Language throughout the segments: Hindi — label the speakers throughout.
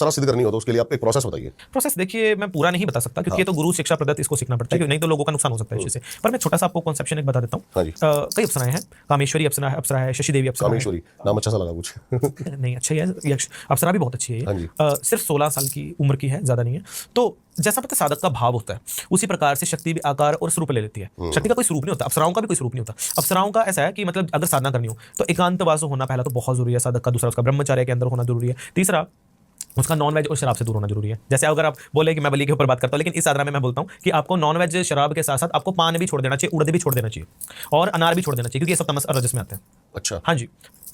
Speaker 1: तरह सिद्ध करनी हो तो उसके लिए आप एक प्रोसेस बताइए।
Speaker 2: प्रोसेस देखिए मैं पूरा नहीं बता सकता क्योंकि ये तो गुरु शिक्षा प्रदत्त इसको सीखना पड़ता है, नहीं तो लोगों का नुकसान हो सकता है इससे। पर मैं छोटा सा आपको कॉन्सेप्शन एक बता देता हूँ।
Speaker 1: हाँ जी।
Speaker 2: कई अप्सराएं हैं, कामेश्वरी अप्सरा है, शशि देवी अप्सरा है।
Speaker 1: कामेश्वरी नाम अच्छा सा लगा कुछ।
Speaker 2: नहीं अच्छा ही है, ये अप्सरा भी बहुत अच्छी है
Speaker 1: हाँ
Speaker 2: ये।
Speaker 1: जी।
Speaker 2: सिर्फ 16 साल की उम्र की है, ज्यादा नहीं है। तो जैसा पता साधक का भाव होता है उसी प्रकार से शक्ति भी आकार और स्वरूप ले लेती है। शक्ति का कोई स्वरूप नहीं होता, अप्सराओं का भी कोई स्वरूप नहीं होता। अप्सराओं का ऐसा है कि मतलब अगर साधना करनी हो तो एकांतवास होना पहला तो बहुत जरूरी है साधक का, दूसरा उसका ब्रह्मचर्य के अंदर होना जरूरी है, तीसरा उसका नॉन वेज और शराब से दूर होना जरूरी है। जैसे अगर आप बोले कि मैं बलि के ऊपर बात करता हूं, लेकिन इस साधना में मैं बोलता हूं कि आपको नॉन वेज शराब के साथ साथ आपको पान भी छोड़ देना चाहिए, उड़द भी छोड़ देना चाहिए और अनार भी छोड़ देना चाहिए, क्योंकि ये सब तमस और रजस में आते हैं।
Speaker 1: अच्छा।
Speaker 2: हाँ जी।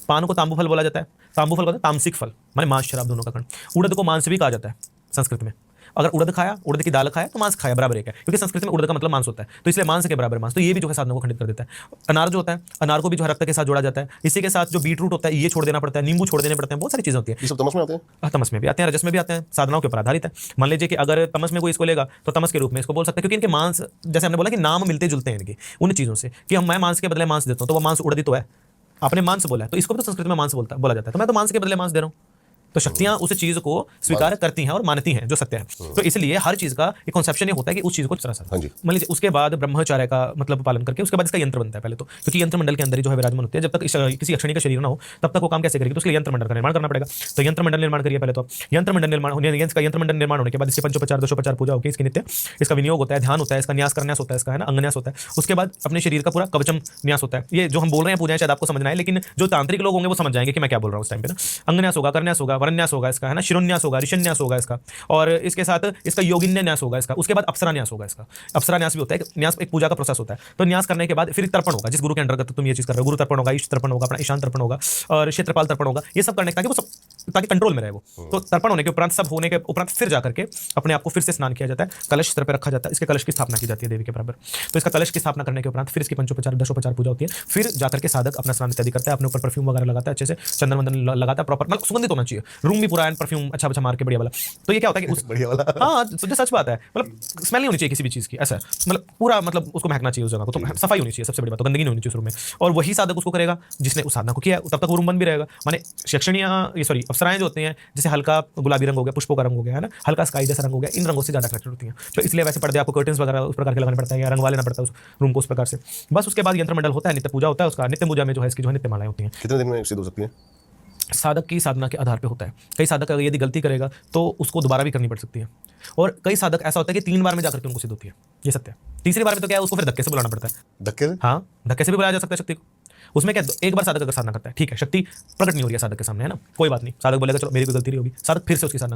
Speaker 2: पान को तांबू फल बोला जाता है, तांबू फल होता है तामसिक फल, माने मांस शराब दोनों का खंड। उड़द को मांस भी कहा जाता है संस्कृत में। अगर उड़द खाया, उड़द की दाल खाया तो मांस खाया, बराबर एक है, क्योंकि संस्कृत में उड़द का मतलब मांस होता है, तो इसलिए मांस के बराबर मांस। तो ये भी जो है साधनों को खंडित कर देता है। अनार जो होता है, अनार को भी जो है रक्त के साथ जोड़ा जाता है। इसी के साथ जो बीट रूट होता है ये छोड़ देना पड़ता है, नींबू छोड़ देने पड़ते हैं, बहुत सारी चीजें होती है।
Speaker 1: ये सब तमस में आते हैं,
Speaker 2: तमस में भी आते हैं, रजस में भी आते हैं, साधनाओं के ऊपर आधारित है। मान लीजिए कि अगर तमस में कोई इसको लेगा तो तमस के रूप में इसको बोल सकते हैं, क्योंकि इनके मांस, जैसे हमने बोला कि नाम मिलते जुलते हैं इनके उन चीजों से, कि हम मैं मांस के बदले मांस देता हूँ तो वो मांस उड़दी तो है, आपने मांस बोला है तो इसको भी तो संस्कृत में मांस बोला जाता है, तो मैं तो मांस के बदले मांस दे रहा हूँ। तो शक्तियां उस चीज को स्वीकार करती हैं और मानती हैं जो सत्य है। तो इसलिए हर चीज का एक कॉन्सेप्शन ये होता है कि उस चीज को
Speaker 1: हाँ जी।
Speaker 2: मान लीजिए उसके बाद ब्रह्मचार्य का मतलब पालन करके उसके बाद इसका यंत्र बनता है पहले तो, क्योंकि यंत्र मंडल के अंदर ही जो है विराजमान होती है। जब तक किसी अक्षणी का शरीर ना हो तब तक वो काम कैसे करेगी, तो उसके लिए यंत्र मंडल का निर्माण करना पड़ेगा। तो यंत्र मंडल निर्माण करिए पहले तो। यंत्र मंडल निर्माण होने के बाद इसकी पंचोपचार दशोपचार पूजा होगी, इसकी नित्य इसका विनियोग होता है, ध्यान होता है, इसका न्यास करन्यास होता है, इसका है ना अंगन्यास होता है। उसके बाद अपने शरीर का पूरा कवचम न्यास होता है। ये जो हम बोल रहे हैं पूजा शायद आपको समझना है, लेकिन जो तांत्रिक लोग होंगे वो समझ जाएंगे कि मैं क्या बोल रहा हूँ उस टाइम पे ना। अंगन्यास होगा, करन्यास होगा, वरन्यास होगा, इसका है ना शिरोन्यास होगा, ऋषन्यास होगा इसका, और इसके साथ इसका योगिन्य न्यास होगा इसका। उसके बाद अप्सरा न्यास होगा इसका। अप्सरा न्यास भी होता है, न्यास एक पूजा का प्रोसेस होता है। तो न्यास करने के बाद फिर तर्पण होगा, जिस गुरु के अंतर्गत तुम ये चीज कर रहे हो, गुरु तर्पण होगा, ईश तर्पण होगा, अपना ईशान तर्पण होगा और क्षेत्रपाल तर्पण होगा। ये सब करने ताकि वो सब ताकि कंट्रोल में रहे वो। तो तर्पण होने के उपरांत, सब होने के उपरांत फिर जाकर के अपने आप को फिर से स्नान किया जाता है, कलश सिर पे रखा जाता है, इसके कलश की स्थापना की जाती है देवी के बराबर। तो इसका कलश की स्थापना करने के उपरांत फिर इसकी पंचोपचार दशोपचार पूजा होती है। फिर जाकर के साधक अपना स्नान इत्यादि करता है, अपने ऊपर परफ्यूम वगैरह लगाता है, अच्छे से चंदन वंदन लगाता है, प्रॉपर मतलब सुगंधित होना चाहिए, रूम भी पूरा परफ्यूम अच्छा अच्छा मार के बढ़िया वाला। तो ये क्या होता है कि उस
Speaker 1: बढ़िया वाला।
Speaker 2: हाँ तो सच बात है, मतलब स्मेल नहीं होनी चाहिए किसी भी चीज़ की, ऐसा मतलब पूरा मतलब उसको महकना चाहिए उस जगह को, तो सफाई होनी चाहिए सबसे बड़ी बात, तो गंदगी नहीं होनी चाहिए उस रूम में। और वही साधक उसको करेगा जिसने उस साधना को किया, तब तक वो रूम बंद भी रहेगा। माने अप्सराएं जो होती हैं, जैसे हल्का गुलाबी रंग हो गया, पुष्पों का रंग हो गया, है ना, हल्का स्काई जैसा रंग हो गया, इन रंगों से ज्यादा अट्रैक्टेड होती हैं। तो इसलिए वैसे पर्दे आपको कर्टन्स वगैरह उस प्रकार के लगाने पड़ता है या रंगवा लेना पड़ता है उस रूम को उस प्रकार से। बस उसके बाद यंत्र मंडल होता है, नित्य पूजा होता है उसका। नित्य पूजा में जो है इसकी जो है नित्य मालाएं होती हैं।
Speaker 1: कितने दिन में सिद्ध हो सकती है?
Speaker 2: साधक की साधना के आधार पे होता है। कई साधक अगर यदि गलती करेगा तो उसको दोबारा भी करनी पड़ सकती है, और कई साधक ऐसा होता है कि 3 बार में जाकर के उनको सिद्ध होती है, ये सत्य है। तीसरी बार में तो क्या है, उसको फिर धक्के से बुलाना पड़ता है।
Speaker 1: धक्के से?
Speaker 2: हाँ, धक्के से भी बुलाया जा सकता है शक्ति को। उसमें क्या, एक बार साधक अगर साधना करता है, ठीक है, शक्ति प्रकट नहीं हो रही है साधक के सामने, है ना, कोई बात नहीं, साधक बोलेगा चलो मेरी कोई गलती नहीं होगी, साधक फिर से उसकी साधना करेगा।